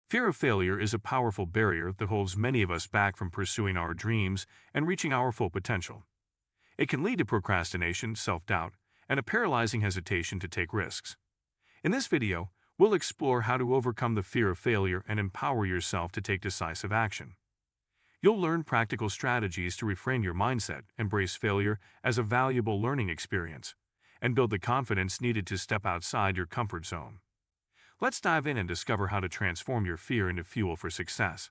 Fear of failure is a powerful barrier that holds many of us back from pursuing our dreams and reaching our full potential. It can lead to procrastination, self-doubt, and a paralyzing hesitation to take risks. In this video, we'll explore how to overcome the fear of failure and empower yourself to take decisive action. You'll learn practical strategies to reframe your mindset, embrace failure as a valuable learning experience, and build the confidence needed to step outside your comfort zone. Let's dive in and discover how to transform your fear into fuel for success.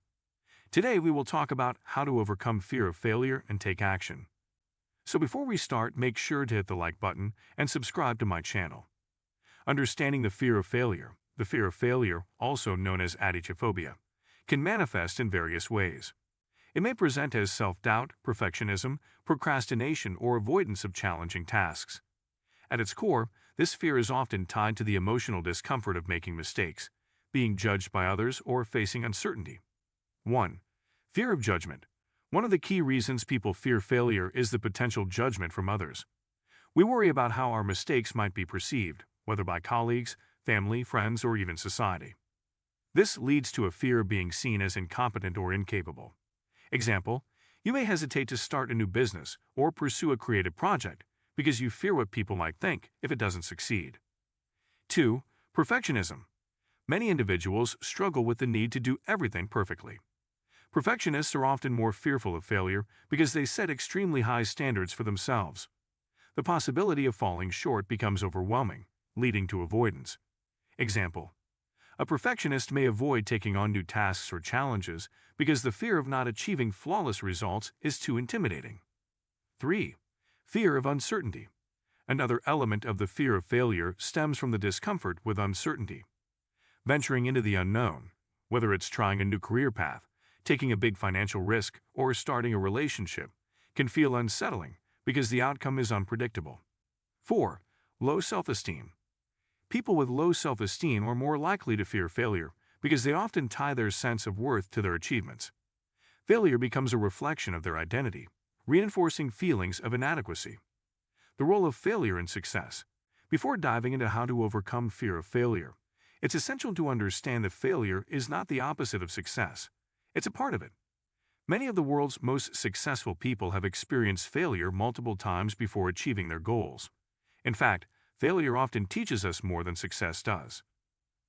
Today, we will talk about how to overcome fear of failure and take action. So before we start, make sure to hit the like button and subscribe to my channel. Understanding the fear of failure, also known as atychiphobia, can manifest in various ways. It may present as self-doubt, perfectionism, procrastination, or avoidance of challenging tasks. At its core, this fear is often tied to the emotional discomfort of making mistakes, being judged by others, or facing uncertainty. 1. Fear of judgment. One of the key reasons people fear failure is the potential judgment from others. We worry about how our mistakes might be perceived, whether by colleagues, family, friends, or even society. This leads to a fear of being seen as incompetent or incapable. Example, you may hesitate to start a new business or pursue a creative project because you fear what people might think if it doesn't succeed. 2. Perfectionism. Many individuals struggle with the need to do everything perfectly. Perfectionists are often more fearful of failure because they set extremely high standards for themselves. The possibility of falling short becomes overwhelming, leading to avoidance. Example, a perfectionist may avoid taking on new tasks or challenges because the fear of not achieving flawless results is too intimidating. 3. Fear of uncertainty. Another element of the fear of failure stems from the discomfort with uncertainty. Venturing into the unknown, whether it's trying a new career path, taking a big financial risk, or starting a relationship, can feel unsettling because the outcome is unpredictable. 4. Low self-esteem. People with low self-esteem are more likely to fear failure because they often tie their sense of worth to their achievements. Failure becomes a reflection of their identity, reinforcing feelings of inadequacy. The role of failure in success. Before diving into how to overcome fear of failure, it's essential to understand that failure is not the opposite of success. It's a part of it. Many of the world's most successful people have experienced failure multiple times before achieving their goals. In fact, failure often teaches us more than success does.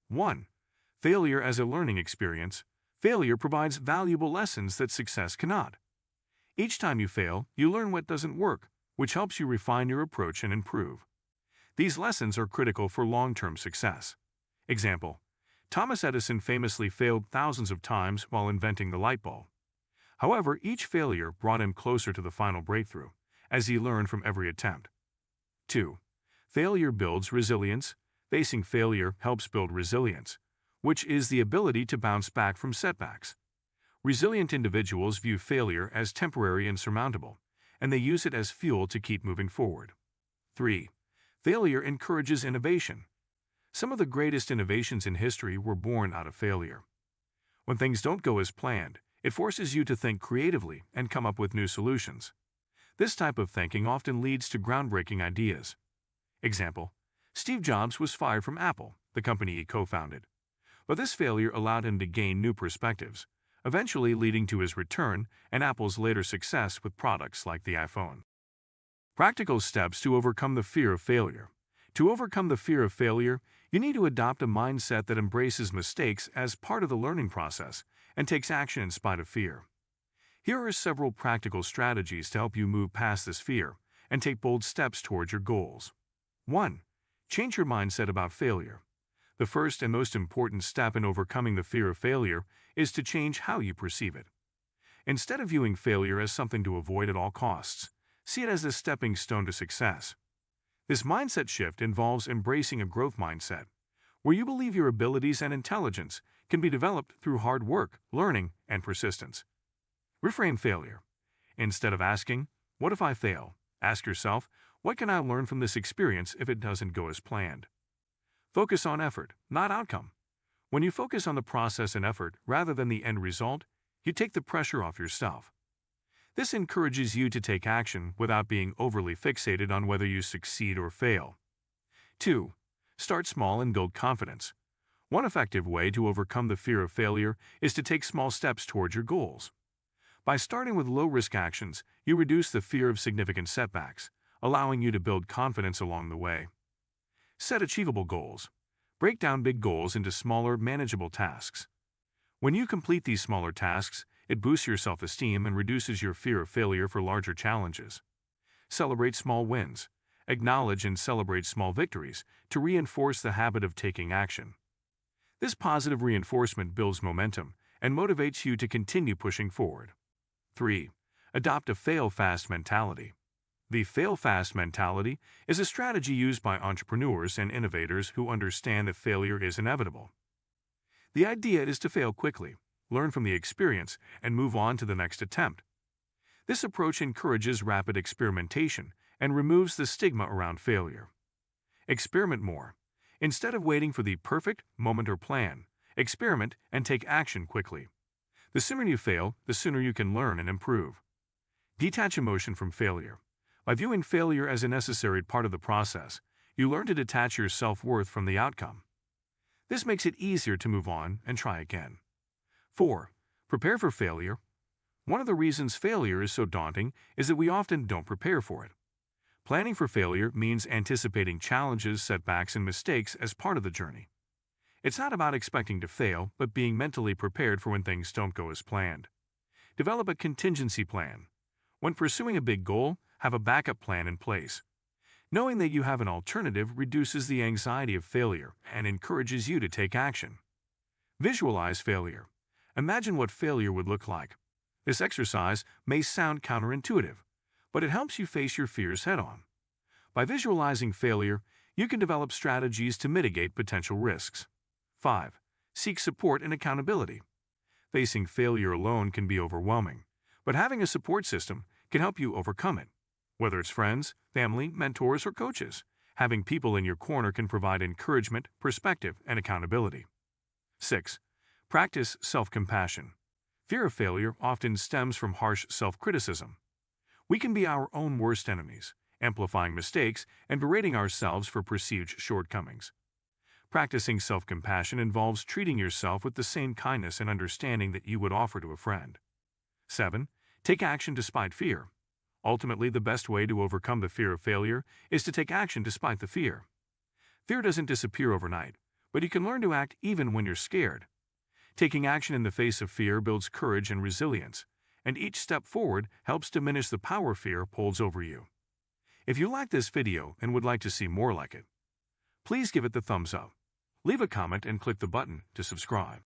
1. Failure as a learning experience. Failure provides valuable lessons that success cannot. Each time you fail, you learn what doesn't work, which helps you refine your approach and improve. These lessons are critical for long-term success. Example, Thomas Edison famously failed thousands of times while inventing the light bulb. However, each failure brought him closer to the final breakthrough, as he learned from every attempt. 2. Failure builds resilience. Facing failure helps build resilience, which is the ability to bounce back from setbacks. Resilient individuals view failure as temporary and surmountable, and they use it as fuel to keep moving forward. 3. Failure encourages innovation. Some of the greatest innovations in history were born out of failure. When things don't go as planned, it forces you to think creatively and come up with new solutions. This type of thinking often leads to groundbreaking ideas. Example, Steve Jobs was fired from Apple, the company he co-founded. But this failure allowed him to gain new perspectives, eventually leading to his return and Apple's later success with products like the iPhone. Practical steps to overcome the fear of failure. To overcome the fear of failure, you need to adopt a mindset that embraces mistakes as part of the learning process and takes action in spite of fear. Here are several practical strategies to help you move past this fear and take bold steps towards your goals. 1. Change your mindset about failure. The first and most important step in overcoming the fear of failure is to change how you perceive it. Instead of viewing failure as something to avoid at all costs, see it as a stepping stone to success. This mindset shift involves embracing a growth mindset, where you believe your abilities and intelligence can be developed through hard work, learning, and persistence. Reframe failure. Instead of asking, "What if I fail?" ask yourself, "What can I learn from this experience if it doesn't go as planned?" Focus on effort, not outcome. When you focus on the process and effort rather than the end result, you take the pressure off yourself. This encourages you to take action without being overly fixated on whether you succeed or fail. 2. Start small and build confidence. One effective way to overcome the fear of failure is to take small steps towards your goals. By starting with low-risk actions, you reduce the fear of significant setbacks, allowing you to build confidence along the way. Set achievable goals. Break down big goals into smaller, manageable tasks. When you complete these smaller tasks, it boosts your self-esteem and reduces your fear of failure for larger challenges. Celebrate small wins. Acknowledge and celebrate small victories to reinforce the habit of taking action. This positive reinforcement builds momentum and motivates you to continue pushing forward. 3. Adopt a fail-fast mentality. The fail-fast mentality is a strategy used by entrepreneurs and innovators who understand that failure is inevitable. The idea is to fail quickly, learn from the experience, and move on to the next attempt. This approach encourages rapid experimentation and removes the stigma around failure. Experiment more. Instead of waiting for the perfect moment or plan, experiment and take action quickly. The sooner you fail, the sooner you can learn and improve. Detach emotion from failure. By viewing failure as a necessary part of the process, you learn to detach your self-worth from the outcome. This makes it easier to move on and try again. 4. Prepare for failure. One of the reasons failure is so daunting is that we often don't prepare for it. Planning for failure means anticipating challenges, setbacks, and mistakes as part of the journey. It's not about expecting to fail, but being mentally prepared for when things don't go as planned. Develop a contingency plan. When pursuing a big goal, have a backup plan in place. Knowing that you have an alternative reduces the anxiety of failure and encourages you to take action. Visualize failure. Imagine what failure would look like. This exercise may sound counterintuitive, but it helps you face your fears head-on. By visualizing failure, you can develop strategies to mitigate potential risks. 5. Seek support and accountability. Facing failure alone can be overwhelming, but having a support system can help you overcome it. Whether it's friends, family, mentors, or coaches, having people in your corner can provide encouragement, perspective, and accountability. 6. Practice self-compassion. Fear of failure often stems from harsh self-criticism. We can be our own worst enemies, amplifying mistakes and berating ourselves for perceived shortcomings. Practicing self-compassion involves treating yourself with the same kindness and understanding that you would offer to a friend. 7. Take action despite fear. Ultimately, the best way to overcome the fear of failure is to take action despite the fear. Fear doesn't disappear overnight, but you can learn to act even when you're scared. Taking action in the face of fear builds courage and resilience, and each step forward helps diminish the power fear holds over you. If you like this video and would like to see more like it, please give it the thumbs up. Leave a comment and click the button to subscribe.